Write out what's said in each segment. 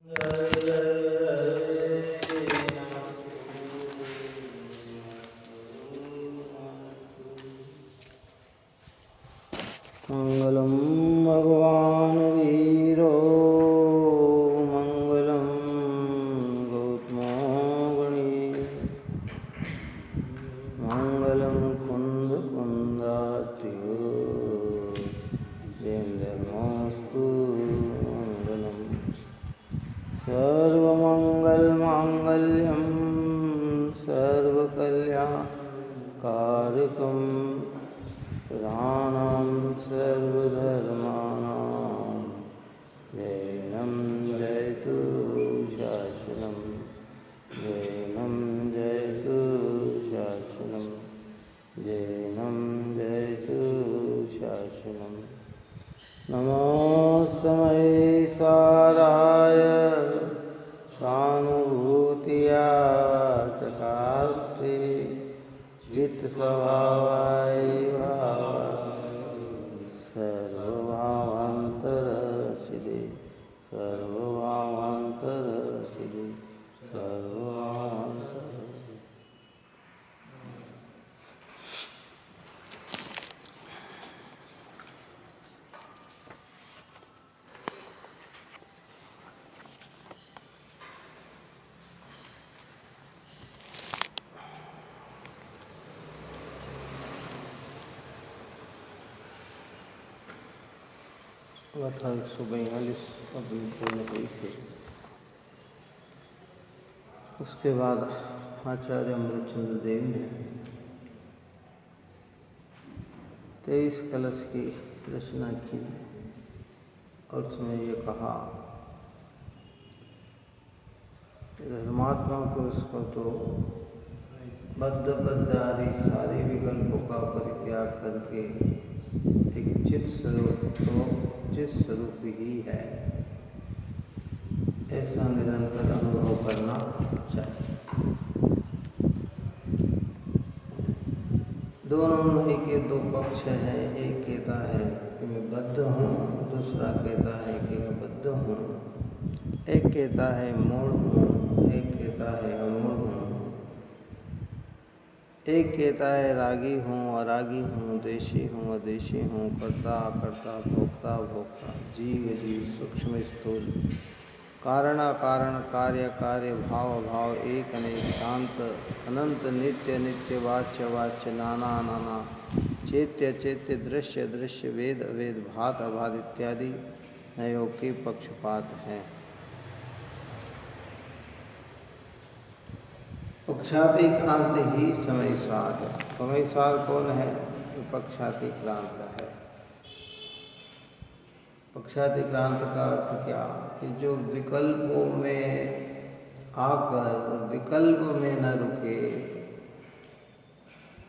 मंगलम भगवान वीरो मंगलम गौतमो गणेश मंगलम कुंद कुंदात्यो जयंतमस्तु मंगलम सर्वमंगल मांगल्यम सर्वकल्याणकारकम प्रधानं सर्वधर्माणां जैनं जयतु शासनं जैनं जयतु शासनं जैनं जयतु शासनं नमो समयसाराय सानुभूतिया चकास्ते चित्तस्वभावाय सर्वभावान्तरसिद्धे सर्वभावान्तरसिद्धे कथा 142 अपनी पूर्ण हुई थी। उसके बाद आचार्य अमृतचंद्र देव ने 23 कलश की रचना की और उसमें ये कहा धर्मात्मा पुरुष को तो बद्ध आदि सारे विकल्पों का परित्याग करके एक चित्त स्वरूप ही है, ऐसा निरंतर अनुभव करना चाहिए। दोनों नहीं के दो पक्ष हैं, एक कहता है कि मैं बद्ध हूँ, दूसरा कहता है कि मैं बद्ध हूँ। एक कहता है मूढ़ हूँ, एक कहता है अमूढ़ हूँ। एक कहता है रागी हूँ, अरागी हूँ, देशी हूँ, अदेशी हूँ, कर्ता अकर्ता, भोक्ता भोक्ता, जीव जीव, सूक्ष्म स्थूल, कारण अकारण, कार्य कार्य, भाव अभाव, एक अनेक, शांत अनंत, नित्य नित्य, वाच्य वाच्य, नाना नाना, चैत्य चैत्य, दृश्य दृश्य, वेद अवेद, भात अभात इत्यादि नयों के पक्षपात हैं। पक्षाति क्रांति ही समय सार है। समय सार कौन है? पक्षाति क्रांत है। पक्षाति क्रांत का अर्थ क्या कि जो विकल्पों में आकर विकल्प में न रुके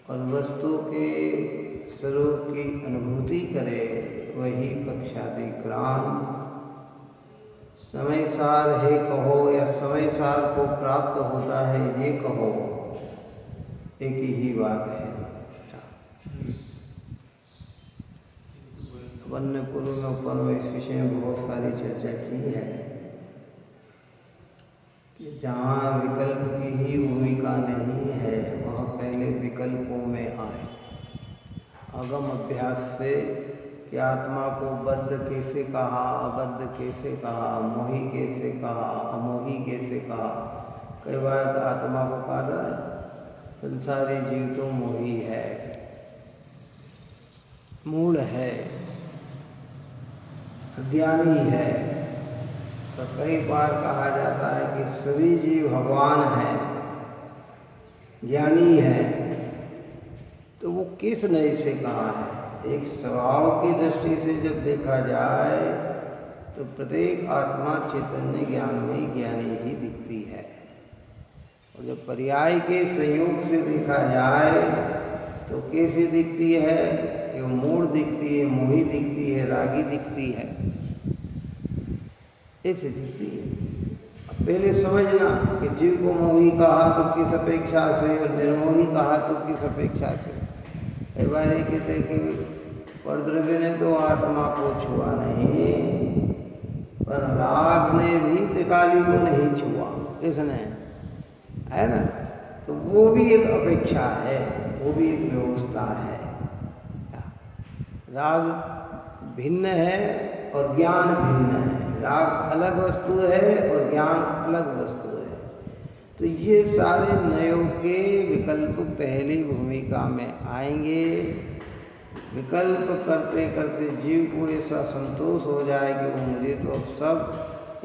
और वस्तु के स्वरूप की अनुभूति करे, वही पक्षाति क्रांत। समय सार है कहो या समय सार को प्राप्त होता है ये कहो, एक ही बात है। अपन ने पूर्व में ऊपर में इस विषय में बहुत सारी चर्चा की है कि जहाँ विकल्प की ही भूमिका नहीं है वह पहले विकल्पों में आए। अगम अभ्यास से कि आत्मा को बद्ध कैसे कहा, अबद्ध कैसे कहा, मोही कैसे कहा, अमोही कैसे कहा। कई बार आत्मा को कहा संसारी जीव तो मोही है, मूढ़ है, अज्ञानी है। तो कई बार कहा जाता है कि सभी जीव भगवान हैं, ज्ञानी है। तो वो किस नए से कहा है? एक स्वभाव की दृष्टि से जब देखा जाए तो प्रत्येक आत्मा चैतन्य ज्ञान में ज्ञानी ही दिखती है। और जब पर्याय के संयोग से देखा जाए तो कैसे दिखती है? कि वो मूढ़ दिखती है, मोही दिखती है, रागी दिखती है, ऐसे दिखती है। अब पहले समझना कि जीव को मोही कहा तो किस अपेक्षा से और निर्मोही कहा तो किस अपेक्षा से। कई बार ये कहते कि परद्रव्य ने तो आत्मा को छुआ नहीं, पर राग ने भी त्रिकाली को नहीं छुआ, किसने, है ना। तो वो भी एक अपेक्षा है, वो भी एक व्यवस्था है। राग भिन्न है और ज्ञान भिन्न है, राग अलग वस्तु है और ज्ञान अलग वस्तु है। तो ये सारे नयों के विकल्प पहली भूमिका में आएंगे। विकल्प करते करते जीव को ऐसा संतोष हो जाए कि वो मुझे तो अब सब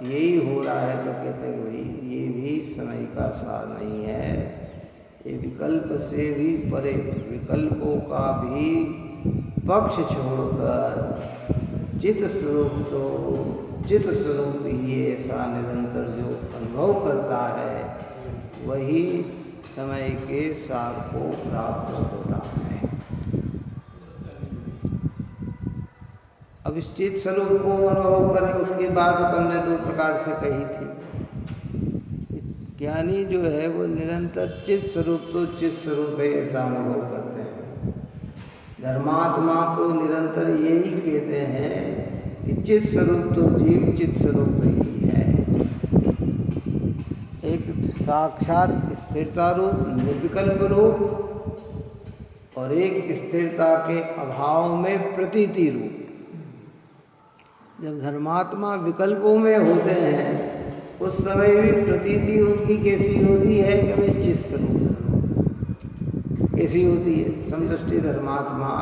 यही हो रहा है, तो कहते हैं भाई ये भी समय का सार नहीं है, ये विकल्प से भी परे, विकल्पों का भी पक्ष छोड़कर चित्त स्वरूप, तो चित्त स्वरूप ही ऐसा निरंतर जो अनुभव करता है वही समय के सार को प्राप्त होता है। अब इस चित्त स्वरूप को अनुभव करें, उसकी बात हमने दो प्रकार से कही थी। ज्ञानी जो है वो निरंतर चित्त स्वरूप, तो चित्त स्वरूप है ऐसा अनुभव करते हैं। धर्मात्मा को निरंतर यही कहते हैं कि चित्त स्वरूप तो जीव चित्त स्वरूप ही है। एक साक्षात स्थिरता रूप, निर्विकल्प रूप, और एक स्थिरता के अभाव में प्रतीति रूप। जब धर्मात्मा विकल्पों में होते हैं उस समय भी प्रतीति उनकी कैसी होती है कि वे चित्त स्वरूप कैसी होती है। समदृष्टि धर्मात्मा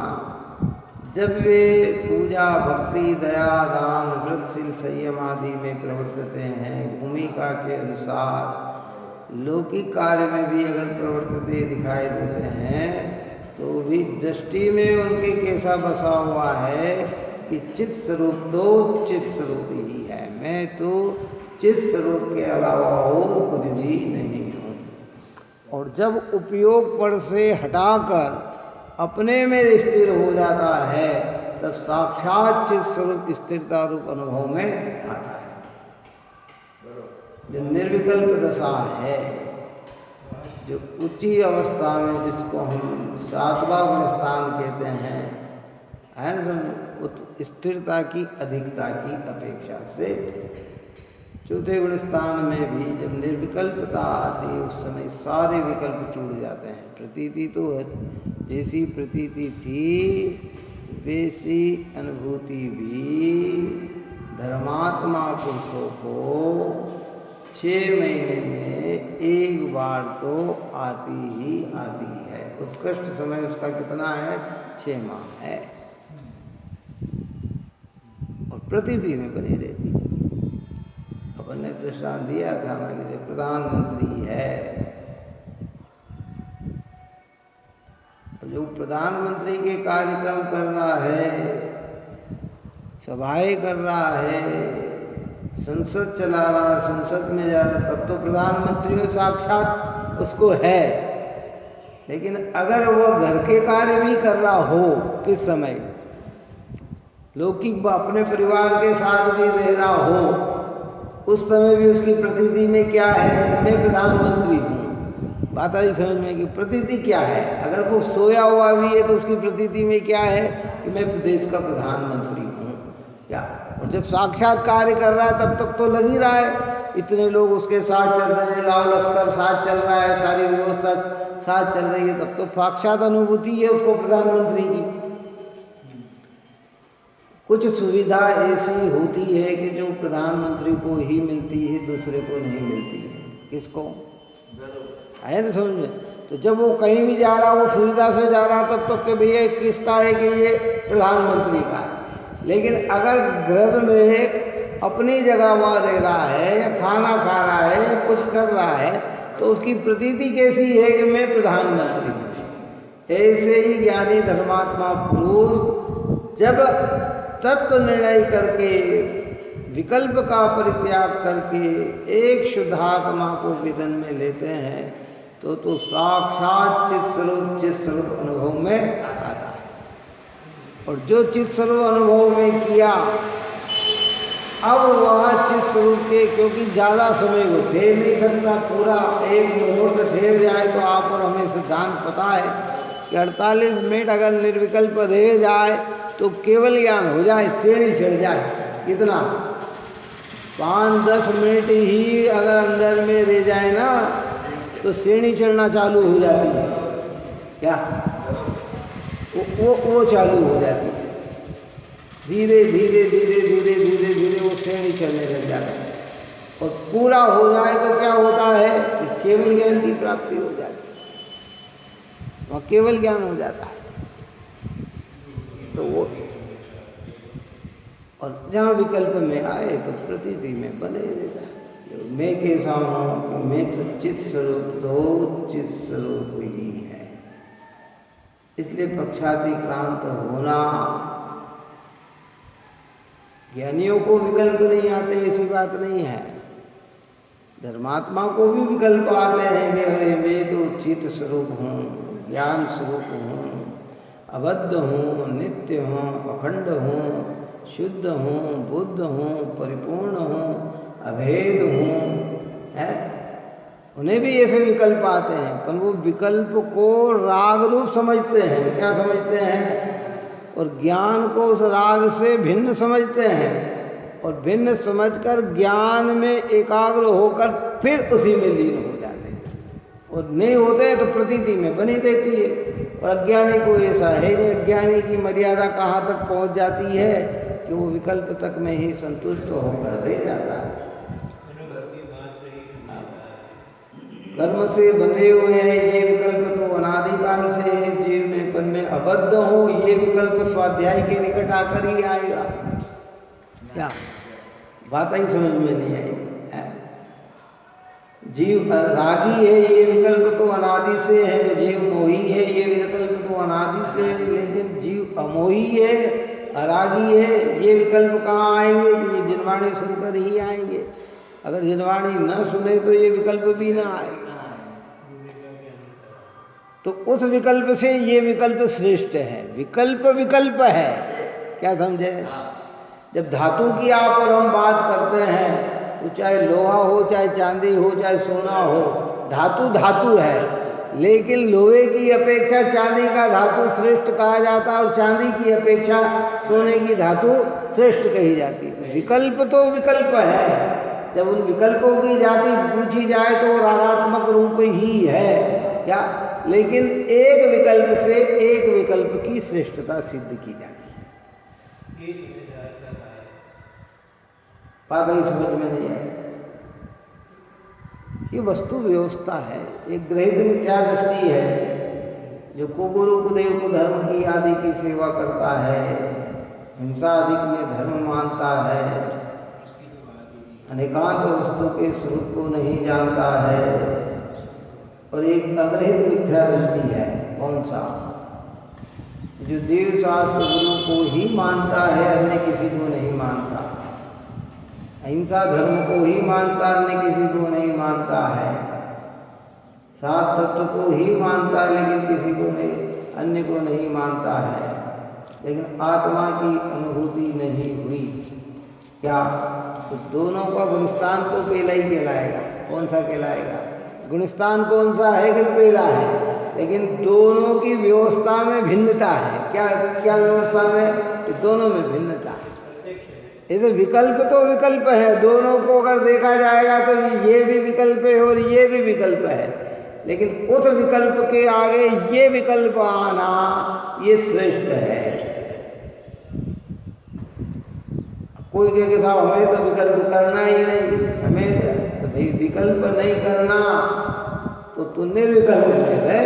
जब वे पूजा, भक्ति, दया, दान, व्रतशील, संयम आदि में प्रवर्तित हैं, भूमिका के अनुसार लौकिक कार्य में भी अगर प्रवर्तित दिखाई देते हैं, तो भी दृष्टि में उनके कैसा बसा हुआ है कि चित्त स्वरूप तो चित्त स्वरूप ही है, मैं तो चित्त स्वरूप के अलावा और कुछ भी नहीं हूँ। और जब उपयोग पर से हटाकर अपने में स्थिर हो जाता है, तब साक्षात चित्त स्वरूप स्थिरता रूप अनुभव में आता है। जो निर्विकल्प दशा है, जो ऊंची अवस्था में, जिसको हम सातवां गुण स्थान कहते हैं, है ना, समझो, स्थिरता की अधिकता की अपेक्षा से चौथे गुण स्थान में भी जब निर्विकल्पता आती है, उस समय सारे विकल्प टूट जाते हैं। प्रतीति तो जैसी प्रतीति थी वैसी अनुभूति भी धर्मात्मा पुरुषों को 6 महीने में एक बार तो आती ही आती है। उत्कृष्ट समय उसका कितना है? 6 माह है, और प्रतीति में बनी रहती है। अपन ने दृष्टांत दिया था, मैंने, प्रधानमंत्री है, जो प्रधानमंत्री के कार्यक्रम कर रहा है, सभाएं कर रहा है, संसद चला रहा है, संसद में जा रहा, तब तो प्रधानमंत्री में साक्षात उसको है। लेकिन अगर वह घर के कार्य भी कर रहा हो, किस समय लौकिक अपने परिवार के साथ भी रह रहा हो, उस समय भी उसकी प्रतीति में क्या है? मैं प्रधानमंत्री हूँ। बात आई समझ में कि प्रतीति क्या है? अगर वो सोया हुआ भी है तो उसकी प्रतीति में क्या है कि मैं प्रदेश का प्रधानमंत्री हूँ, क्या? और जब साक्षात कार्य कर रहा है तब तक तो लग ही रहा है, इतने लोग उसके साथ चल रहे हैं, लाव लश्कर साथ चल रहा है, सारी व्यवस्था साथ चल रही है, तब तो साक्षात अनुभूति है उसको प्रधानमंत्री की। कुछ सुविधा ऐसी होती है कि जो प्रधानमंत्री को ही मिलती है, दूसरे को नहीं मिलती है। किसको? है ना, समझ में? तो जब वो कहीं भी जा रहा, वो सुविधा से जा रहा, तब तक के भैया किसका है कि ये प्रधानमंत्री का है। लेकिन अगर घर में अपनी जगह वहाँ रह रहा है, या खाना खा रहा है, या कुछ कर रहा है, तो उसकी प्रतीति कैसी है कि मैं प्रधानमंत्री हूँ। ऐसे ही ज्ञानी धर्मात्मा पुरुष जब तत्व निर्णय करके, विकल्प का परित्याग करके एक शुद्धात्मा को विदन में लेते हैं, तो साक्षात चित्त स्वरूप अनुभव में आता है। और जो चित्त स्वरूप अनुभव में किया, अब वह चित्त स्वरूप के, क्योंकि ज़्यादा समय वो ठहर नहीं सकता, पूरा एक मुहूर्त ठहर जाए तो आप और हमें सिद्धांत पता है कि 48 मिनट अगर निर्विकल्प रह जाए तो केवल ज्ञान हो जाए, सीढ़ी चढ़ जाए, कितना 5-10 मिनट ही अगर अंदर में रह जाए ना तो सीढ़ी चढ़ना चालू हो जाती है। क्या वो चालू हो जाती है। धीरे धीरे धीरे धीरे धीरे धीरे वो सीढ़ी चढ़ने लग जाता है। और पूरा हो जाए तो क्या होता है कि केवल ज्ञान की प्राप्ति हो जाती है। वहाँ केवल ज्ञान हो जाता है। तो वो और जहाँ विकल्प में आए तो प्रतीति में बने रहता है। मैं कैसा हूँ, मैं तो चित स्वरूप, तो चित स्वरूप ही है। इसलिए पक्षातिक्रांत होना, ज्ञानियों को विकल्प नहीं आते ऐसी बात नहीं है। धर्मात्मा को भी विकल्प आते हैं कि अरे मैं तो चित स्वरूप हूँ, ज्ञान स्वरूप हूँ, अबद्ध हूँ, नित्य हूँ, अखंड हूँ, शुद्ध हूँ, बुद्ध हूँ, परिपूर्ण हूँ, अभेद हूँ, है। उन्हें भी ऐसे विकल्प आते हैं, पर वो विकल्प को राग रूप समझते हैं। क्या समझते हैं? और ज्ञान को उस राग से भिन्न समझते हैं। और भिन्न समझकर ज्ञान में एकाग्र होकर फिर उसी में लीन हो जाते हैं। और नहीं होते तो प्रतीति में बनी रहती है। और अज्ञानी को ऐसा है नहीं। अज्ञानी की मर्यादा कहाँ तक पहुँच जाती है कि वो विकल्प तक में ही संतुष्ट होकर रह जाता है। कर्म से बंधे हुए हैं ये विकल्प तो अनादिकाल से है जीव में, पर मैं अबद्ध हूँ ये विकल्प स्वाध्याय के निकट आकर ही आएगा। क्या बात ही समझ में नहीं आई। जीव रागी है ये विकल्प तो अनादि से है, जीव मोही है ये विकल्प तो अनादि से है, लेकिन जीव अमोही है, अरागी है, ये विकल्प कहाँ आएंगे? कि ये जिनवाणी सुनकर ही आएंगे। अगर जिनवाणी न सुने तो ये विकल्प भी ना आए। तो उस विकल्प से ये विकल्प श्रेष्ठ है। विकल्प विकल्प है। क्या समझे? जब धातु की आप और हम बात करते हैं तो चाहे लोहा हो, चाहे चांदी हो, चाहे सोना हो, धातु धातु है। लेकिन लोहे की अपेक्षा चांदी का धातु श्रेष्ठ कहा जाता है और चांदी की अपेक्षा सोने की धातु श्रेष्ठ कही जाती है। विकल्प तो विकल्प है। जब उन विकल्पों की जाति पूछी जाए तो रागात्मक रूप ही है। क्या? लेकिन एक विकल्प से एक विकल्प की श्रेष्ठता सिद्ध की जाती है। बात ही समझ में नहीं है। ये वस्तु व्यवस्था है, एक ग्रहित मिथ्या दृष्टि है। जो कुगुरुदेव को धर्म की आदि की सेवा करता है, हिंसा आदि में धर्म मानता है, अनेकांत वस्तु के स्वरूप को नहीं जानता है, और एक अग्रहित मिथ्या दृष्टि है। कौन सा? जो देव शास्त्र गुरु को ही मानता है, अन्य किसी को नहीं मानता। अहिंसा धर्म को ही मानता, अन्य किसी को नहीं मानता है। सात तत्व को ही मानता है, लेकिन किसी को नहीं, अन्य को नहीं मानता है। लेकिन आत्मा की अनुभूति नहीं हुई। क्या? तो दोनों का गुणस्थान तो पहला ही कहलाएगा। कौन सा कहलाएगा? गुणस्थान कौन सा है कि पहला है, लेकिन दोनों की व्यवस्था में भिन्नता है। क्या क्या व्यवस्था में? कि दोनों में भिन्नता है। ऐसे विकल्प तो विकल्प है, दोनों को अगर देखा जाएगा तो ये भी विकल्प है और ये भी विकल्प है, लेकिन उस विकल्प के आगे ये विकल्प आना ये श्रेष्ठ है। कोई कहे साहब हमें तो विकल्प करना ही नहीं, हमें तो भाई विकल्प नहीं करना तो तू निर्विकल्प है।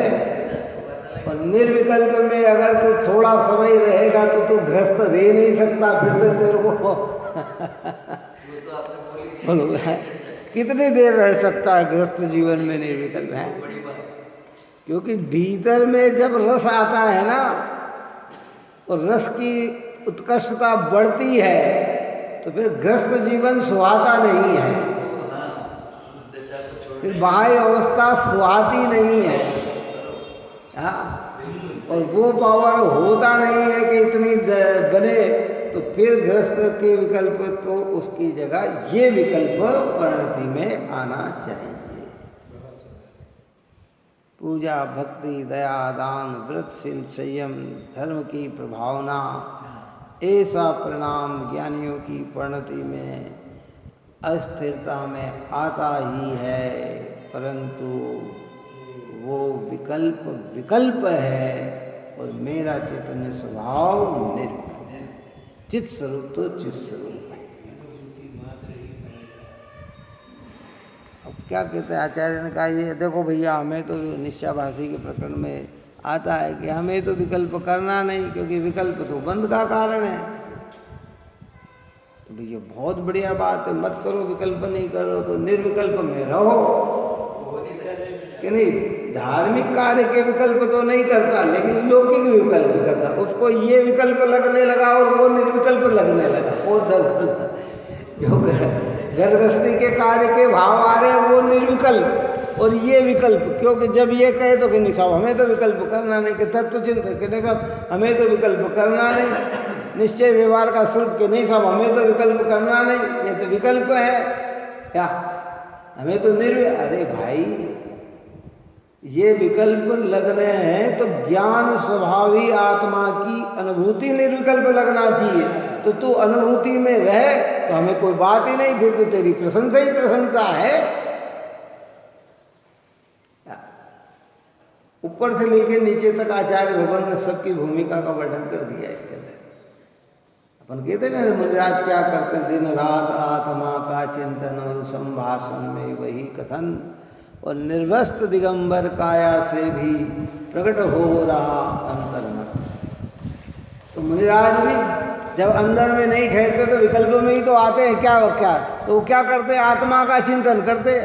और निर्विकल्प में अगर तू थोड़ा समय रहेगा तो तू ग्रस्त रह नहीं सकता। फिर तो तेरे को बोलो कितनी देर रह सकता है ग्रस्त जीवन में निर्विकल्प है? क्योंकि भीतर में जब रस आता है ना, और रस की उत्कृष्टता बढ़ती है तो फिर ग्रस्त जीवन सुहाता नहीं है। फिर बाह्य अवस्था सुहाती नहीं है। और वो पावर होता नहीं है कि इतनी बने, तो फिर गृहस्थ के विकल्प तो उसकी जगह ये विकल्प परिणति में आना चाहिए। पूजा, भक्ति, दया, दान, व्रतशील, संयम, धर्म की प्रभावना, ऐसा परिणाम ज्ञानियों की परिणति में अस्थिरता में आता ही है, परंतु वो विकल्प विकल्प है और मेरा चैतन्य स्वभाव निर्विकल्प है। चित स्वरूप तो चित स्वरूप है। अब क्या कहते हैं आचार्य ने कहा, ये देखो भैया, हमें तो निश्चयाभासी के प्रकरण में आता है कि हमें तो विकल्प करना नहीं, क्योंकि विकल्प तो बंध का कारण है। तो भैया बहुत बढ़िया बात है, मत करो, विकल्प नहीं करो तो निर्विकल्प में रहो, कि नहीं। धार्मिक कार्य के विकल्प तो नहीं करता, लेकिन लौकिक विकल्प करता। उसको ये विकल्प लगने लगा और वो निर्विकल्प लगने लगा। वो जो घर गृहस्थी के कार्य के भाव आ रहे हैं वो निर्विकल्प, और ये विकल्प, क्योंकि जब ये कहे तो कि नहीं साहब हमें तो विकल्प करना नहीं, कि तत्व चिंतन कहने का हमें तो विकल्प करना नहीं, निश्चय व्यवहार का स्वरूप के नहीं साहब हमें तो विकल्प करना नहीं, ये तो विकल्प है क्या, हमें तो अरे भाई ये विकल्प लग रहे हैं तो ज्ञान स्वभावी आत्मा की अनुभूति निर्विकल्प लगना चाहिए। तो तू अनुभूति में रहे तो हमें कोई बात ही नहीं, फिर तो तेरी प्रशंसा ही प्रशंसा है। ऊपर से लेकर नीचे तक आचार्य भगवान ने सबकी भूमिका का वर्णन कर दिया इसके अंदर। अपन कहते ना मुनिराज क्या करते, दिन रात आत्मा का चिंतन और संभाषण में वही कथन, और निर्वस्त्र दिगंबर काया से भी प्रकट हो रहा अंतर्मत। तो मुनिराज भी जब अंदर में नहीं ठहरते तो विकल्पों में ही तो आते हैं, क्या तो वो क्या करते, आत्मा का चिंतन करते,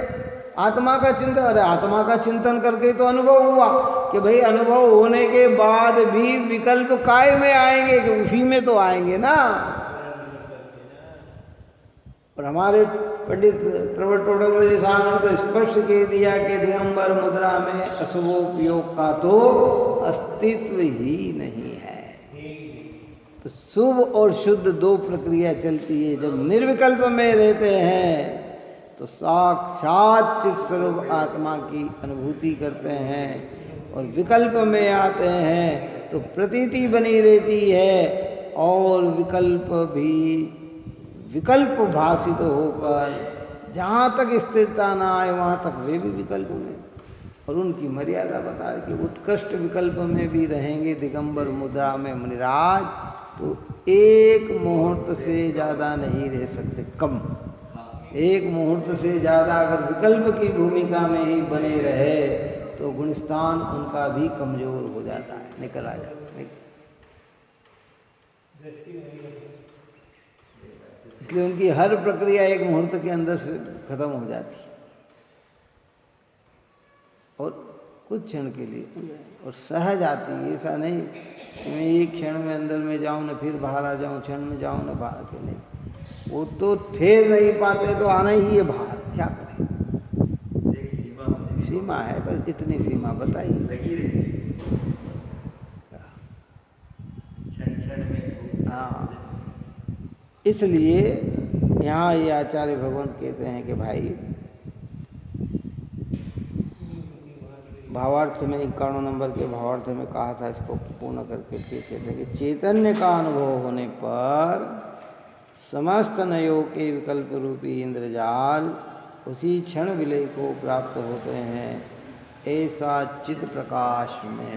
आत्मा का चिंतन। अरे आत्मा का चिंतन करके तो अनुभव हुआ कि भाई अनुभव होने के बाद भी विकल्प काय में आएंगे, कि उसी में तो आएंगे ना। और हमारे पंडित प्रवट टोडरमल साहब ने तो स्पष्ट कह दिया कि दिगंबर मुद्रा में अशुभोपयोग का तो अस्तित्व ही नहीं है। तो शुभ और शुद्ध दो प्रक्रिया चलती है। जब निर्विकल्प में रहते हैं तो साक्षात चित स्वरूप आत्मा की अनुभूति करते हैं, और विकल्प में आते हैं तो प्रतीति बनी रहती है, और विकल्प भी विकल्प भाषित होकर जहाँ तक स्थिरता ना आए वहाँ तक वे भी विकल्प में, और उनकी मर्यादा बता रहे कि उत्कृष्ट विकल्प में भी रहेंगे दिगंबर मुद्रा में मुनिराज, तो एक मुहूर्त से ज़्यादा नहीं रह सकते, कम एक मुहूर्त से ज़्यादा अगर विकल्प की भूमिका में ही बने रहे तो गुणस्थान उनका भी कमज़ोर हो जाता है, निकल आ जाता है। इसलिए उनकी हर प्रक्रिया एक मुहूर्त के अंदर से खत्म हो जाती है, और कुछ क्षण के लिए, और सहज आती है। ऐसा नहीं कि मैं एक क्षण में अंदर में जाऊं ना फिर बाहर आ जाऊं, क्षण में जाऊं ना बाहर के, नहीं, वो तो ठहर नहीं पाते तो आना ही है बाहर, क्या करें। सीमा है, बस इतनी सीमा बताइए। हाँ, इसलिए यहाँ ये आचार्य भगवान कहते हैं कि भाई भावार्थ में 91 नंबर के भावार्थ में कहा था, इसको पूर्ण करके फिर कहते हैं कि चैतन्य का अनुभव होने पर समस्त नयों के विकल्प रूपी इंद्रजाल उसी क्षण विलय को प्राप्त होते हैं, ऐसा चित प्रकाश में,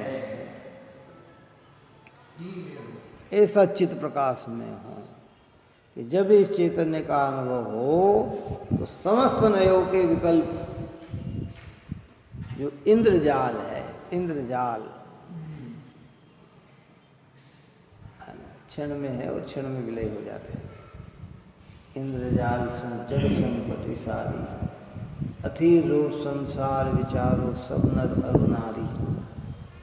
ऐसा चित प्रकाश में हो कि जब इस चैतन्य का अनुभव हो तो समस्त नयों के विकल्प जो इंद्रजाल है, इंद्रजाल क्षण में है और क्षण में विलय हो जाते हैं। इंद्रजाल संचर संपत्ति सारी, अथीर रूप संसार विचारो सब नर अरु नारी।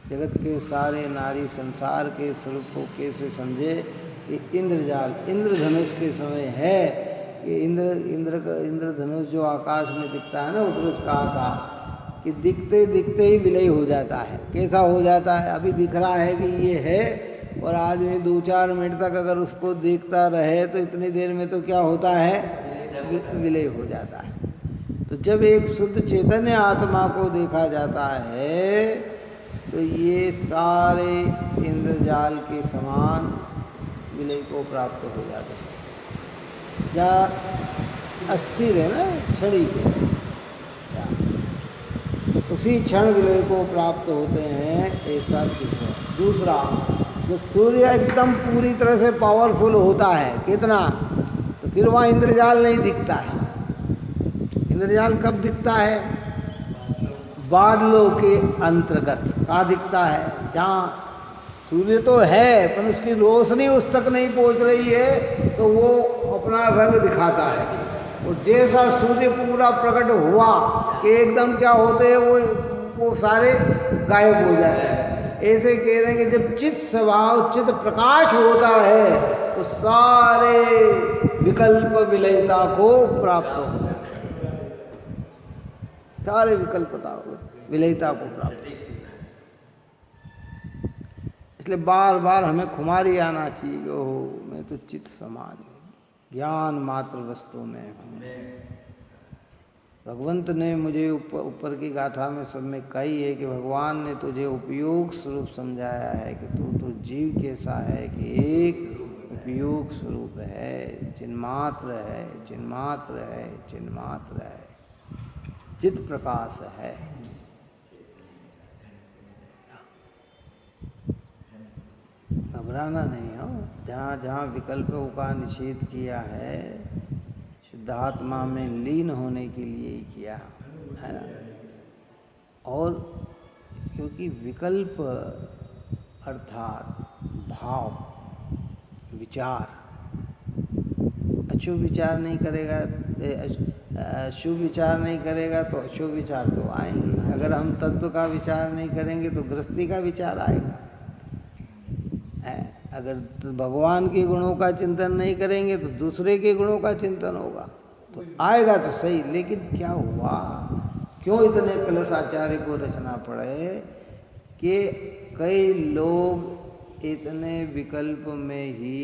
जगत के सारे नारी संसार के स्वरूप को कैसे समझे कि इंद्रजाल, इंद्रधनुष के समय है कि इंद्रधनुष जो आकाश में दिखता है ना, उस कहा था कि दिखते दिखते ही विलय हो जाता है। कैसा हो जाता है, अभी दिख रहा है कि ये है, और आदमी 2-4 मिनट तक अगर उसको देखता रहे तो इतनी देर में तो क्या होता है, विलय हो जाता है। तो जब एक शुद्ध चैतन्य आत्मा को देखा जाता है तो ये सारे इंद्रजाल के समान विलय को प्राप्त हो जाते हैं। अस्थिर है ना, क्षणिक है, उसी क्षण विलय को प्राप्त होते हैं, ऐसा चित्त है। दूसरा, जो सूर्य एकदम पूरी तरह से पावरफुल होता है, कितना, तो फिर वहाँ इंद्रजाल नहीं दिखता है। इंद्रजाल कब दिखता है? बादलों के अंतर्गत कहाँ दिखता है? जहाँ सूर्य तो है पर उसकी रोशनी उस तक नहीं पहुँच रही है, तो वो अपना रंग दिखाता है। और जैसा सूर्य पूरा प्रकट हुआ कि एकदम क्या होते हैं, वो सारे गायब हो जाते हैं। ऐसे कह रहे हैं कि जब चित्त स्वभाव, चित्त प्रकाश होता है, तो सारे विकल्प विलयता को प्राप्त होता है, सारे विकल्पता विलयता को प्राप्त होता है। इसलिए बार बार हमें खुमारी आना चाहिए, ओहो मैं तो चित्त समान हूँ, ज्ञान मात्र वस्तु में हूँ। भगवंत ने मुझे ऊपर की गाथा में सब में कही है कि भगवान ने तुझे उपयोग स्वरूप समझाया है कि तू तो जीव कैसा है कि एक उपयोग स्वरूप है, चिन्मात्र है, चिन्मात्र है, चिन्मात्र है, चित्त प्रकाश है। घबराना नहीं हो, जहाँ जहाँ विकल्पों का निषेध किया है, शुद्धात्मा में लीन होने के लिए ही किया है ना। और क्योंकि विकल्प अर्थात भाव, विचार, अशुभ विचार नहीं करेगा, शुभ विचार नहीं करेगा तो अशुभ विचार तो आएंगे। अगर हम तत्व का विचार नहीं करेंगे तो गृहस्थी का विचार आएगा। अगर भगवान के गुणों का चिंतन नहीं करेंगे तो दूसरे के गुणों का चिंतन होगा, तो आएगा तो सही। लेकिन क्या हुआ, क्यों इतने कलश आचार्य को रचना पड़े कि कई लोग इतने विकल्प में ही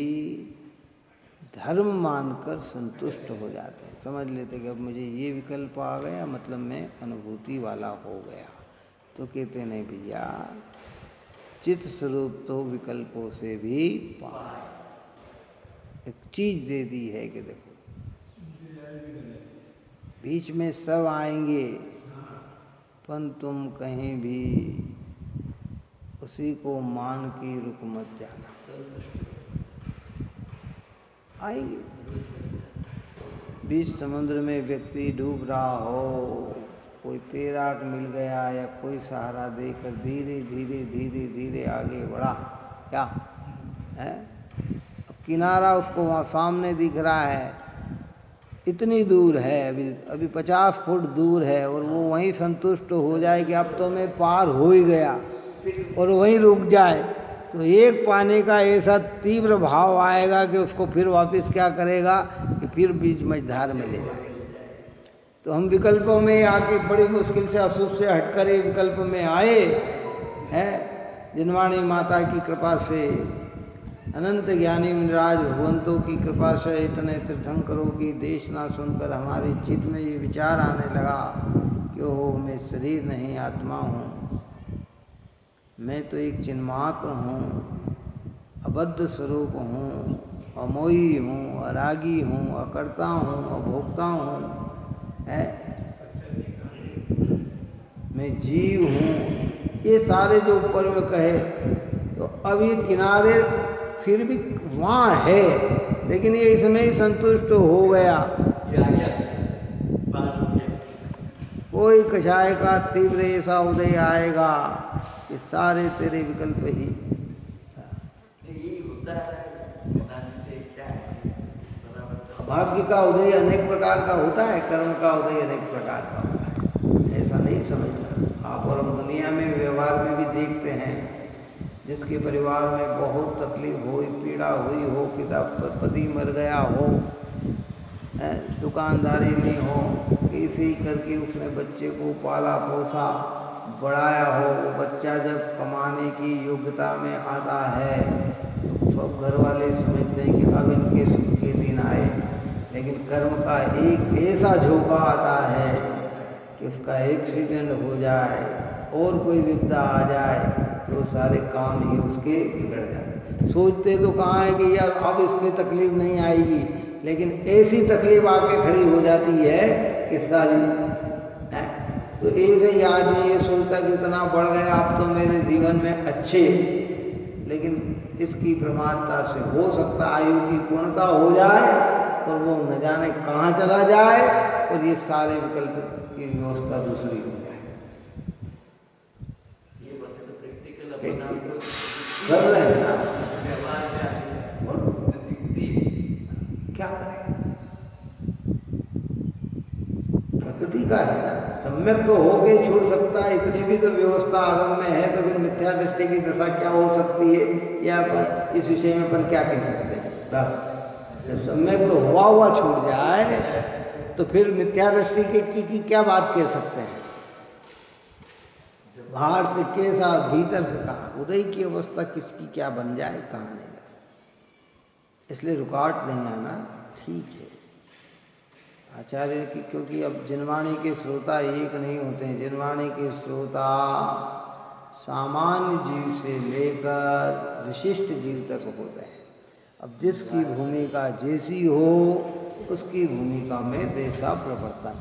धर्म मानकर संतुष्ट हो जाते हैं। समझ लेते कि अब मुझे ये विकल्प आ गया मतलब मैं अनुभूति वाला हो गया। तो कहते नहीं भैया, चित्त स्वरूप तो विकल्पों से भी पार। एक चीज दे दी है कि देखो बीच में सब आएंगे, पर तुम कहीं भी उसी को मान के रुक मत जाना, आएंगे। बीच समुद्र में व्यक्ति डूब रहा हो, कोई तैराक मिल गया या कोई सहारा देकर धीरे धीरे धीरे धीरे आगे बढ़ा, क्या है, अब किनारा उसको वहाँ सामने दिख रहा है, इतनी दूर है, अभी 50 फुट दूर है, और वो वहीं संतुष्ट हो जाए कि अब तो मैं पार हो ही गया, और वहीं रुक जाए, तो एक पाने का ऐसा तीव्र भाव आएगा कि उसको फिर वापस क्या करेगा कि फिर बीच मझधार में ले जाएगा। तो हम विकल्पों में आके बड़ी मुश्किल से अशुभ से हटकर एक विकल्प में आए हैं। जिनवाणी माता की कृपा से, अनंत ज्ञानी मुनिराज भगवंतों की कृपा से, इतने तीर्थंकरों की देशना सुनकर हमारे चित्त में ये विचार आने लगा कि ओहो मैं शरीर नहीं आत्मा हूँ, मैं तो एक चिन्मात्र हूँ, अबद्ध स्वरूप हूँ, अमोही हूँ, अरागी हूँ, अकर्ता हूँ, अभोक्ता हूँ, है, मैं जीव हूँ। ये सारे जो ऊपर में कहे, तो अब ये किनारे फिर भी वहाँ है, लेकिन ये इसमें ही संतुष्ट हो गया। कोई कषाय का तीव्र ऐसा उदय आएगा कि सारे तेरे विकल्प ही। भाग्य का उदय अनेक प्रकार का होता है, कर्म का उदय अनेक प्रकार का होता है, ऐसा नहीं समझना आप। और हम दुनिया में व्यवहार में भी देखते हैं, जिसके परिवार में बहुत तकलीफ हुई, पीड़ा हुई हो, पिता पति मर गया हो, दुकानदारी नहीं हो, इसी करके उसने बच्चे को पाला पोसा बढ़ाया हो, वो बच्चा जब कमाने की योग्यता में आता है तो सब घर वाले समझते हैं कि अब इनके सुख के दिन आए, लेकिन कर्म का एक ऐसा झोंका आता है कि उसका एक्सीडेंट हो जाए और कोई विपदा आ जाए तो सारे काम ही उसके बिगड़ जाते। सोचते तो कहाँ है कि यार अब इसकी तकलीफ नहीं आएगी, लेकिन ऐसी तकलीफ आके खड़ी हो जाती है कि सारी तो ऐसे ही आदमी ये सोचता कि इतना बढ़ गया अब तो मेरे जीवन में अच्छे, लेकिन इसकी प्रमाणता से हो सकता आयु की पूर्णता हो जाए और वो न जाने कहाँ चला जाए और ये सारे विकल्प की व्यवस्था दूसरी हो जाए। ये बातें तो प्रैक्टिकल कर रहे हैं ना, व्यवहार से क्या करें, प्रकृति का है ना, सम्यक तो होके छूट सकता है, इतनी भी तो व्यवस्था आगम में है, तो फिर मिथ्या दृष्टि की दशा क्या हो सकती है, या अपन इस विषय में अपन क्या कह सकते हैं। बस जब सम्यक तो हुआ छूट जाए तो फिर मिथ्या दृष्टि की क्या बात कह सकते हैं। बाहर से कैसा भीतर से कहाँ, उदय की अवस्था किसकी क्या बन जाए कहाँ नहीं जा, इसलिए रुकावट नहीं आना ठीक है। आचार्य की, क्योंकि अब जिनवाणी के श्रोता एक नहीं होते हैं, जिनवाणी के श्रोता सामान्य जीव से लेकर विशिष्ट जीव तक होते हैं। अब जिसकी भूमिका जैसी हो उसकी भूमिका में वैसा प्रवर्तन।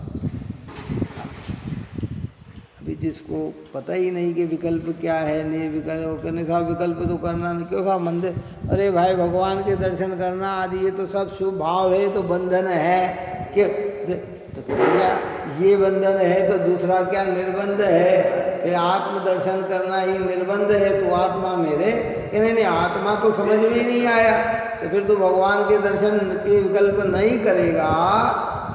अभी जिसको पता ही नहीं कि विकल्प क्या है, निर्विकल्प कहने साहब विकल्प तो करना नहीं, क्यों साहब मंदिर, अरे भाई भगवान के दर्शन करना आदि ये तो सब शुभ भाव है, तो बंधन है कि तो भैया ये बंधन है तो दूसरा क्या निर्बंध है, फिर आत्म दर्शन करना ही निर्बंध है, तो आत्मा मेरे कि नहीं आत्मा तो समझ में ही नहीं आया, तो फिर तो भगवान के दर्शन के विकल्प नहीं करेगा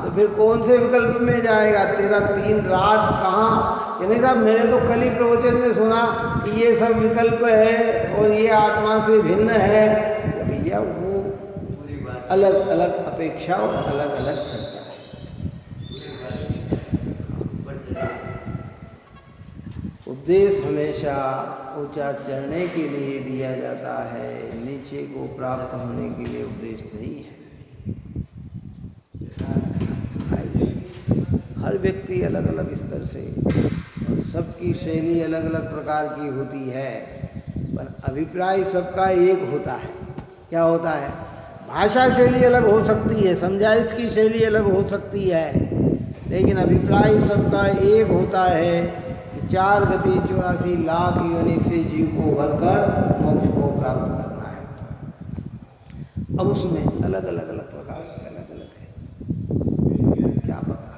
तो फिर कौन से विकल्प में जाएगा। तेरा 3 रात कहाँ, कि नहीं साहब मैंने तो कल ही प्रवचन में सुना कि ये सब विकल्प है और ये आत्मा से भिन्न है, तो भैया वो अलग अलग अपेक्षा और अलग अलग चर्चा है। उपदेश हमेशा ऊंचा चढ़ने के लिए दिया जाता है, नीचे को प्राप्त होने के लिए उपदेश नहीं है। हर व्यक्ति अलग अलग स्तर से और सबकी शैली अलग अलग प्रकार की होती है, पर अभिप्राय सबका एक होता है। क्या होता है? भाषा शैली अलग हो सकती है, समझाइश की शैली अलग हो सकती है, लेकिन अभिप्राय सबका एक होता है कि 4 गति 84 लाख योनि से जीव को भरकर मोक्ष को प्राप्त करना है। अब उसमें अलग अलग अलग प्रकार के अलग अलग है, क्या पता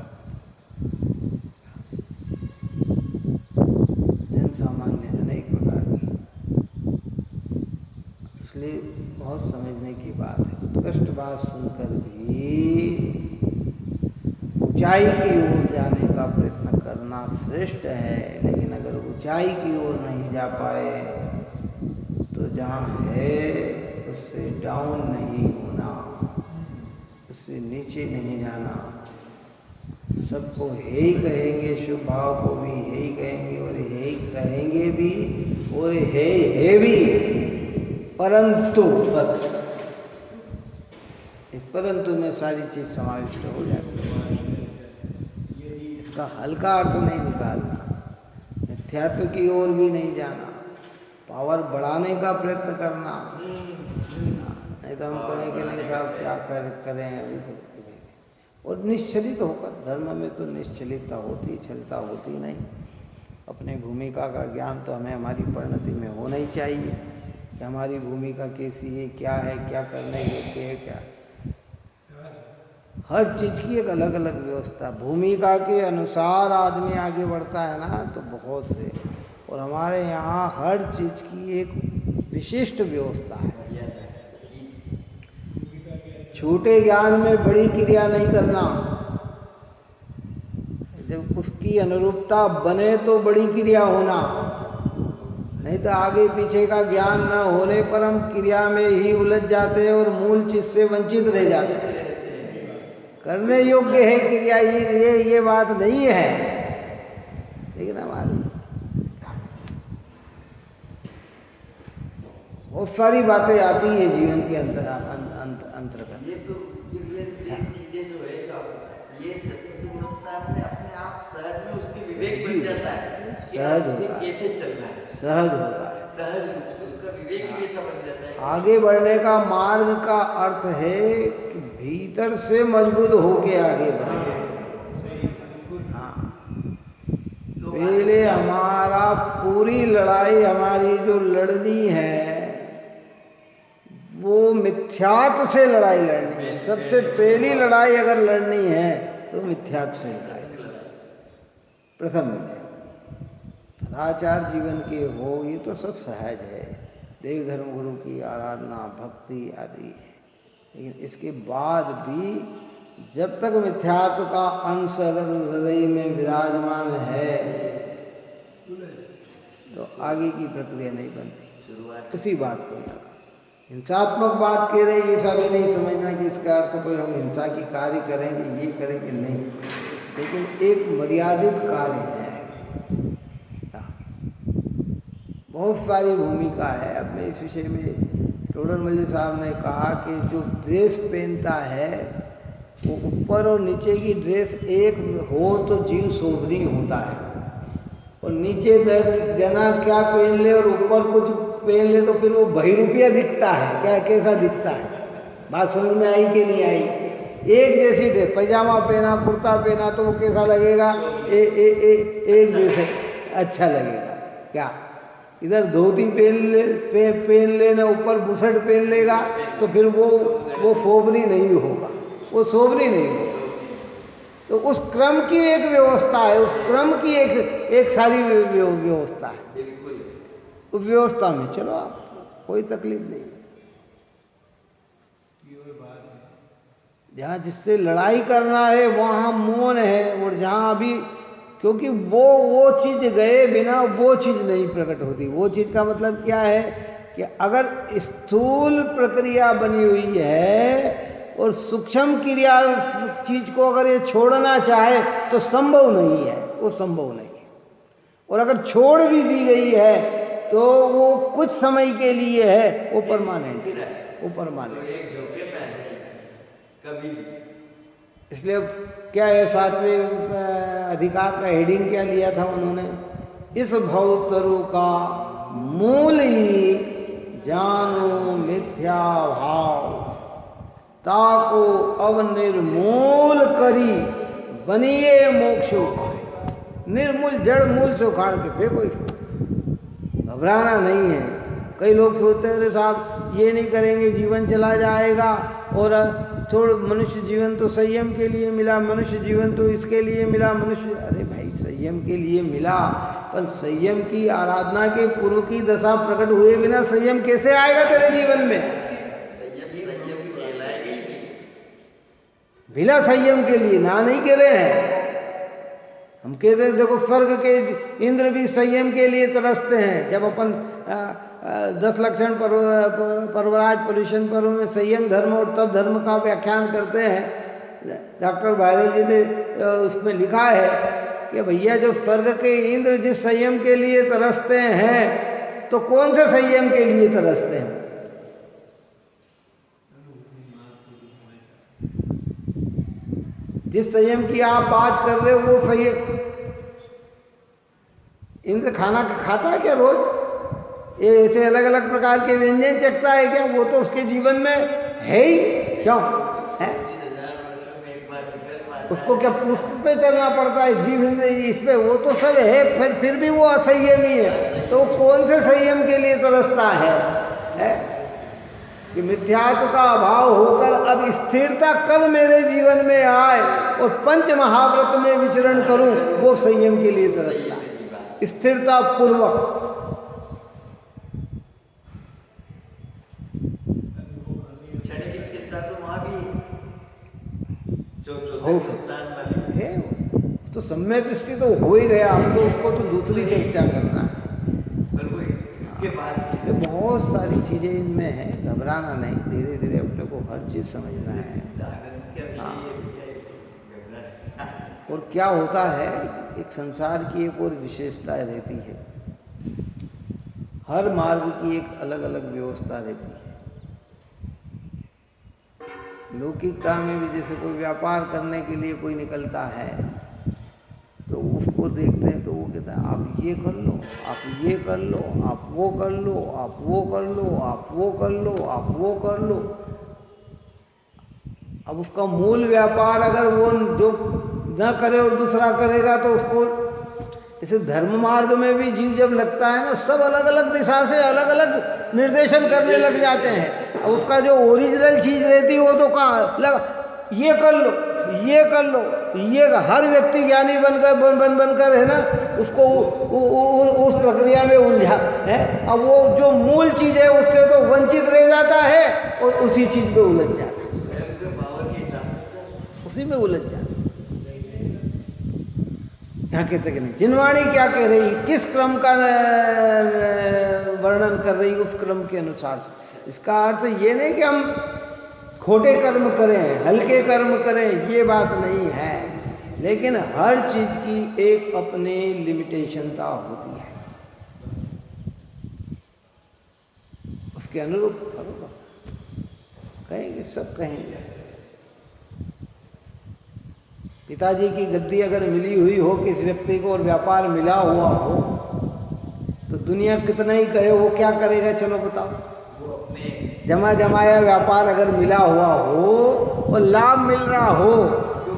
जन सामान्य अनेक प्रकार की, इसलिए बहुत समझने की बात है। उत्कृष्ट बात सुनकर भी ऊंचाई की ओर जाने का प्रयत्न करना श्रेष्ठ है, लेकिन अगर ऊंचाई की ओर नहीं जा पाए तो जहाँ है उससे डाउन नहीं होना, उससे नीचे नहीं जाना। सबको हे ही कहेंगे, शुभ भाव को भी हे ही कहेंगे और हे ही कहेंगे भी और हे भी, परंतु परंतु में सारी चीज समाविष्ट हो जाती है। इसका हल्का अर्थ नहीं निकालना, मिथ्यात्व की ओर भी नहीं जाना, पावर बढ़ाने का प्रयत्न करना, नहीं तो हम कहें कि नहीं साहब क्या करें अभी तो। और निश्चलित होकर, धर्म में तो निश्चलितता होती, छलता होती नहीं। अपने भूमिका का ज्ञान तो हमें हमारी परिणति में होना ही चाहिए कि हमारी भूमिका कैसी है, क्या है, क्या करने योग्य है, क्या। हर चीज़ की एक अलग अलग व्यवस्था, भूमिका के अनुसार आदमी आगे बढ़ता है ना तो बहुत से, और हमारे यहाँ हर चीज़ की एक विशिष्ट व्यवस्था है। छोटे ज्ञान में बड़ी क्रिया नहीं करना, जब उसकी अनुरूपता बने तो बड़ी क्रिया होना, नहीं तो आगे पीछे का ज्ञान न होने पर हम क्रिया में ही उलझ जाते हैं और मूल चीज से वंचित रह जाते हैं। करने योग्य है क्रिया, ये बात नहीं है, लेकिन हमारी बहुत सारी बातें आती है जीवन के अंतर्गत। ये तो ये चीजें जो है ये चतुर्थ में अपने आप सहज में उसकी विवेक बन जाता है, सहज होता है, कैसे चलना है, सहज होता है। सहज रूप से उसका विवेक भी समझ जाता है। आगे बढ़ने का मार्ग का अर्थ है कि भीतर से मजबूत होके आगे बढ़े। हाँ, पहले हमारा पूरी लड़ाई हमारी जो लड़नी है वो मिथ्यात्व से लड़ाई लड़नी है। सबसे पहली लड़ाई अगर लड़नी है तो मिथ्यात्व से लड़ाई प्रथम सदाचार जीवन के हो, ये तो सब सहज है, देव धर्म गुरु की आराधना भक्ति आदि है। लेकिन इसके बाद भी जब तक मिथ्यात्व का अंश अगर हृदय में विराजमान है तो आगे की प्रक्रिया नहीं बनती। उसी बात को लगा हिंसात्मक बात कह रहे, ये सब नहीं समझना कि इसका अर्थ कोई हम हिंसा की कार्य करेंगे, ये करेंगे, नहीं, लेकिन एक मर्यादित कार्य है। बहुत सारी भूमिका है। अपने इस विषय में टोडर मल्ली साहब ने कहा कि जो ड्रेस पहनता है वो ऊपर और नीचे की ड्रेस एक हो तो जीव शोभनीय होता है, और नीचे जना क्या पहन ले और ऊपर कुछ पहन ले तो फिर वो बहिरूपिया दिखता है। क्या कैसा दिखता है? बात समझ में आई कि नहीं आई? एक जैसी ड्रेस, पैजामा पहना कुर्ता पहना तो वो कैसा लगेगा? एक जैसे अच्छा लगेगा। क्या इधर धोती पहन लेना, ऊपर बुशर्ट पहन लेगा तो फिर वो शोभनीय नहीं होगा, वो शोभनीय नहीं होगा। तो उस क्रम की एक व्यवस्था है, उस क्रम की एक सारी व्यवस्था है। उस व्यवस्था में चलो आप, कोई तकलीफ नहीं। जहाँ जिससे लड़ाई करना है वहाँ मौन है, और जहाँ अभी क्योंकि वो चीज गए बिना वो चीज नहीं प्रकट होती। वो चीज का मतलब क्या है कि अगर स्थूल प्रक्रिया बनी हुई है और सूक्ष्म क्रिया चीज को अगर ये छोड़ना चाहे तो संभव नहीं है, वो संभव नहीं है। और अगर छोड़ भी दी गई है तो वो कुछ समय के लिए है, वो परमानेंट है, वो परमानेंट। इसलिए क्या है, 7वें अधिकार का हेडिंग क्या लिया था उन्होंने? इस भवतरु का मूल ही जानो मिथ्या भाव, ताको अब निर्मूल करी बनिए मोक्ष उपाय। निर्मूल जड़ मूल से उखाड़ के फेंको इसको, घबराना नहीं है। कई लोग सोचते हैं अरे साहब ये नहीं करेंगे जीवन चला जाएगा, और थोड़ा मनुष्य जीवन तो संयम के लिए मिला, मनुष्य जीवन तो इसके लिए मिला, मनुष्य, अरे भाई संयम के लिए मिला, पर संयम की आराधना के पूर्व की दशा प्रकट हुए बिना संयम कैसे आएगा तेरे जीवन में? बिना संयम के लिए ना नहीं कह रहे हैं हम, कह रहे हैं देखो स्वर्ग के इंद्र भी संयम के लिए तरसते हैं। जब अपन 10 लक्षण पर्वराज पर्यूषण पर्व में संयम धर्म और तप धर्म का व्याख्यान करते हैं, डॉक्टर भायरल जी ने उसमें लिखा है कि भैया जो स्वर्ग के इंद्र जिस संयम के लिए तरसते हैं तो कौन से संयम के लिए तरसते हैं? जिस संयम की आप बात कर रहे हो वो संयम इंद्र खाना खाता है क्या रोज? ये ऐसे अलग अलग प्रकार के व्यंजन चखता है क्या? वो तो उसके जीवन में है ही क्यों है? उसको क्या पुष्प पे चलना पड़ता है जीव इस पे? वो तो सब है, फिर भी वो असंयमी है। तो कौन से संयम के लिए तरसता है? कि मिथ्यात्व का अभाव होकर अब स्थिरता कब मेरे जीवन में आए और पंच महाव्रत में विचरण करूं, वो संयम के लिए तरसता है, स्थिरता पूर्वक। है तो सम्यक दृष्टि तो हो ही गया, हम तो उसको तो दूसरी चर्चा करना है। इसलिए बहुत सारी चीजें इनमें हैं, घबराना नहीं, धीरे धीरे अपने को हर चीज समझना है। और क्या होता है, एक संसार की एक और विशेषता रहती है, हर मार्ग की एक अलग अलग व्यवस्था रहती है। लौकिकता में भी जैसे कोई व्यापार करने के लिए कोई निकलता है तो उसको देखते हैं तो वो कहता है आप ये कर लो, आप ये कर लो, आप वो कर लो, आप वो कर लो, आप वो कर लो, आप वो कर लो। अब उसका मूल व्यापार अगर वो जो न करे और दूसरा करेगा तो उसको, इसे धर्म मार्ग में भी जीव जब लगता है ना, सब अलग अलग दिशा से अलग अलग निर्देशन करने लग जाते हैं। अब उसका जो ओरिजिनल चीज रहती है वो तो कहाँ लगा, ये कर लो, ये कर लो, ये हर व्यक्ति ज्ञानी बनकर है ना उसको उस प्रक्रिया में उलझा है। अब वो जो मूल चीज है उससे तो वंचित रह जाता है और उसी चीज में उलझ जाता है, उसी में उलझ जाता है। यहाँ कहते कि नहीं, जिनवाणी क्या कह रही, किस क्रम का वर्णन कर रही, उस क्रम के अनुसार। इसका अर्थ ये नहीं कि हम खोटे कर्म करें, हल्के कर्म करें, ये बात नहीं है, लेकिन हर चीज की एक अपनी लिमिटेशनता होती है, उसके अनुरूप करो। कहेंगे, सब कहेंगे। पिताजी की गद्दी अगर मिली हुई हो किस व्यक्ति को और व्यापार मिला हुआ हो तो दुनिया कितना ही कहे, वो क्या करेगा? चलो बताओ। जमा जमाया व्यापार अगर मिला हुआ हो और लाभ मिल रहा हो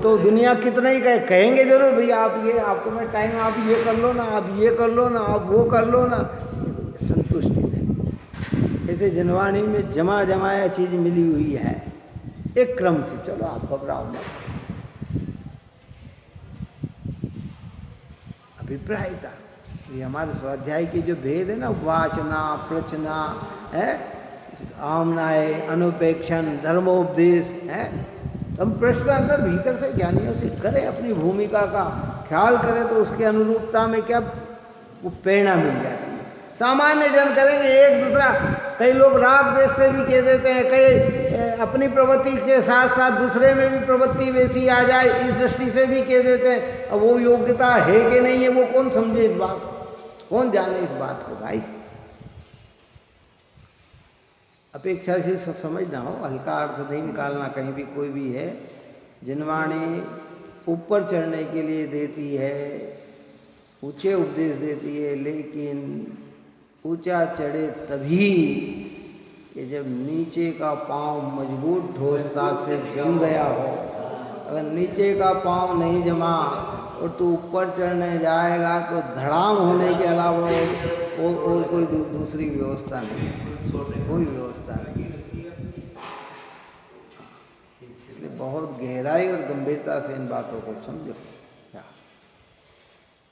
तो दुनिया कितना ही कहे, कहेंगे जरूर भैया आप ये, आपको मैं टाइम, आप ये कर लो ना, आप ये कर लो ना, आप वो कर लो ना, संतुष्टि नहीं। ऐसे जनवाणी में जमा जमाया चीज मिली हुई है एक क्रम से, चलो आप घबराओ मत। अभिप्रायता, ये हमारे स्वाध्याय की जो भेद है ना, वाचना, प्रचना है, आमनाय, अनुपेक्षण, धर्मोपदेश है, हम प्रश्न अंदर भीतर से ज्ञानियों से करें, अपनी भूमिका का ख्याल करें तो उसके अनुरूपता में क्या वो प्रेरणा मिल जाती है। सामान्य जन करेंगे एक दूसरा, कई लोग राग देश से भी कह देते हैं, कई अपनी प्रवृत्ति के साथ साथ दूसरे में भी प्रवृत्ति वैसी आ जाए इस दृष्टि से भी कह देते हैं। अब वो योग्यता है कि नहीं है वो कौन समझे इस बात, कौन जाने इस बात को भाई। अपेक्षा से सब समझना हो, हल्का अर्थ नहीं निकालना कहीं भी, कोई भी है। जिनवाणी ऊपर चढ़ने के लिए देती है, ऊंचे उपदेश देती है, लेकिन ऊंचा चढ़े तभी कि जब नीचे का पांव मजबूत ठोसता से जम गया हो। अगर नीचे का पांव नहीं जमा और तू ऊपर चढ़ने जाएगा तो धड़ाम होने के अलावा और कोई दूसरी व्यवस्था नहीं, कोई व्यवस्था नहीं। इसलिए बहुत गहराई और गंभीरता से इन बातों को समझो।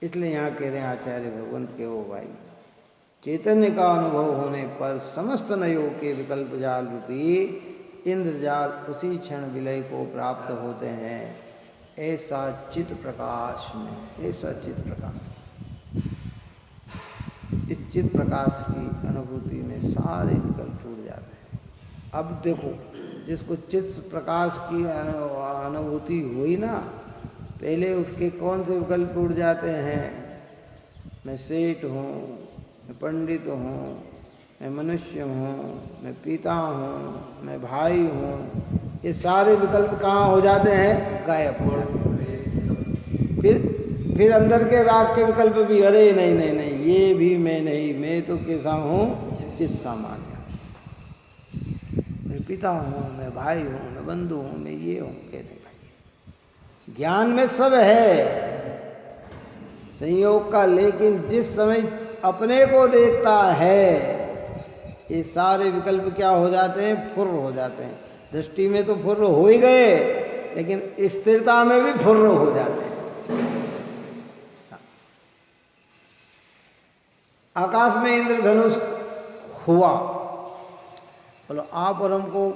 इसलिए यहाँ कह रहे हैं आचार्य भगवंत के, वो भाई चैतन्य का अनुभव होने पर समस्त नयों के विकल्प जाल रूपी इंद्रजाल उसी क्षण विलय को प्राप्त होते हैं। ऐसा चित प्रकाश में, ऐसा चित प्रकाश, इस चित प्रकाश की अनुभूति में सारे विकल्प छूट जाते हैं। अब देखो, जिसको चित प्रकाश की अनुभूति हुई ना, पहले उसके कौन से विकल्प उड़ जाते हैं? मैं सेठ हूँ, मैं पंडित हूँ, मैं मनुष्य हूँ, मैं पिता हूँ, मैं भाई हूँ, ये सारे विकल्प कहाँ हो जाते हैं? गायब हो जाते हैं। फिर अंदर के राग के विकल्प भी, अरे नहीं नहीं नहीं, ये भी मैं नहीं, मैं तो कैसा हूँ? चित सामान्य, मैं पिता हूँ, मैं भाई हूँ, मैं बंधु हूँ, मैं ये हूँ, कहते भाई। ज्ञान में सब है संयोग का, लेकिन जिस समय अपने को देखता है ये सारे विकल्प क्या हो जाते हैं? फुर्र हो जाते हैं। दृष्टि में तो फुर्र हो ही गए, लेकिन स्थिरता में भी फुर्र हो जाते हैं। आकाश में इंद्रधनुष हुआ, बोलो आप और हमको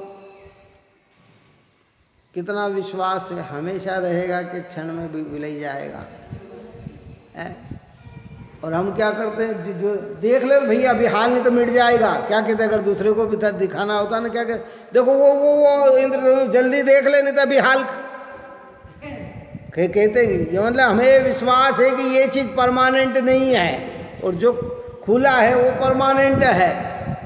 कितना विश्वास है हमेशा रहेगा कि क्षण में विलय जाएगा है? और हम क्या करते हैं, जो देख ले भैया अभी हाल नहीं तो मिट जाएगा, क्या कहते हैं? अगर दूसरे को भी दिखाना होता ना, क्या कहते? देखो वो इंद्र जल्दी देख ले नहीं तो अभी हाल कहते हैं। मतलब हमें विश्वास है कि ये चीज़ परमानेंट नहीं है और जो खुला है वो परमानेंट है।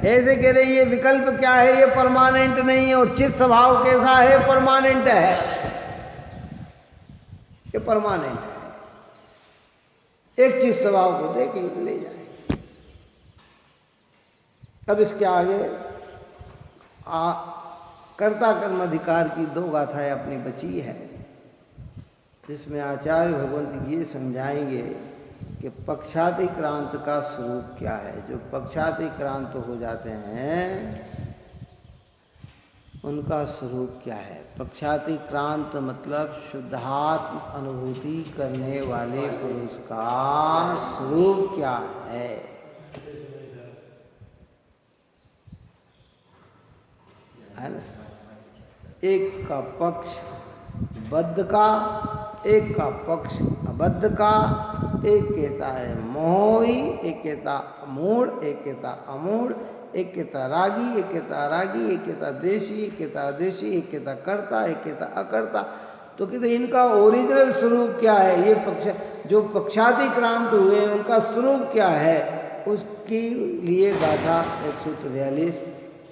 ऐसे कह रहे ये विकल्प क्या है? ये परमानेंट नहीं है। और चित्त स्वभाव कैसा है? परमानेंट है, ये परमानेंट है। एक चीज स्वभाव को दे के ले जाए। अब इसके आगे कर्ता कर्म अधिकार की 2 गाथाएं अपनी बची है, जिसमें आचार्य भगवंत ये समझाएंगे कि पक्षातिक्रांत का स्वरूप क्या है। जो पक्षातिक्रांत हो जाते हैं उनका स्वरूप क्या है। पक्षातिक्रांत मतलब शुद्धात्म अनुभूति करने वाले पुरुष का स्वरूप क्या है। एक का पक्ष बद्ध का, एक का पक्ष अबद्ध का, एक कहता है मोही, एक कहता अमूढ़, एक कहता अमूढ़, एक कहता रागी, एक कहता रागी, एक कहता देशी, एक कहता अदेशी, एक कहता कर्ता, एक कहता अकर्ता। तो कहते इनका ओरिजिनल स्वरूप क्या है। ये पक्ष जो पक्षातिक्रांत हुए उनका स्वरूप क्या है, उसके लिए गाथा 143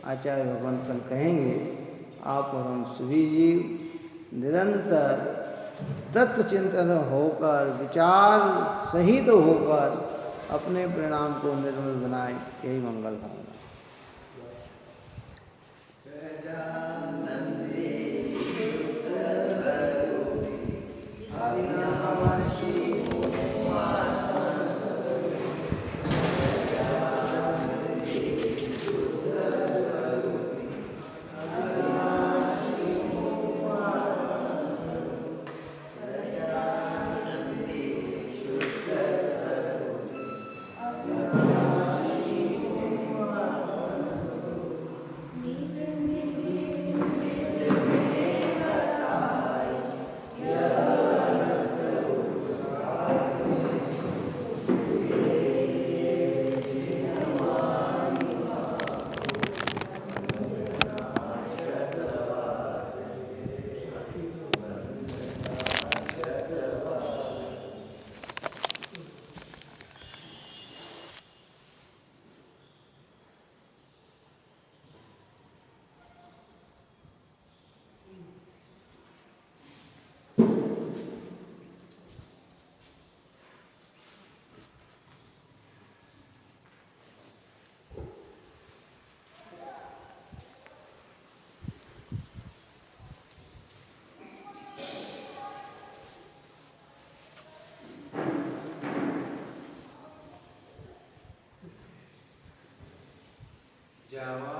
आचार्य भगवंत कल कहेंगे। आप और हम सभी जीव निरंतर तत्व चिंतन होकर, विचार सहित होकर अपने परिणाम को निर्मल बनाए। यही मंगल भावना। Java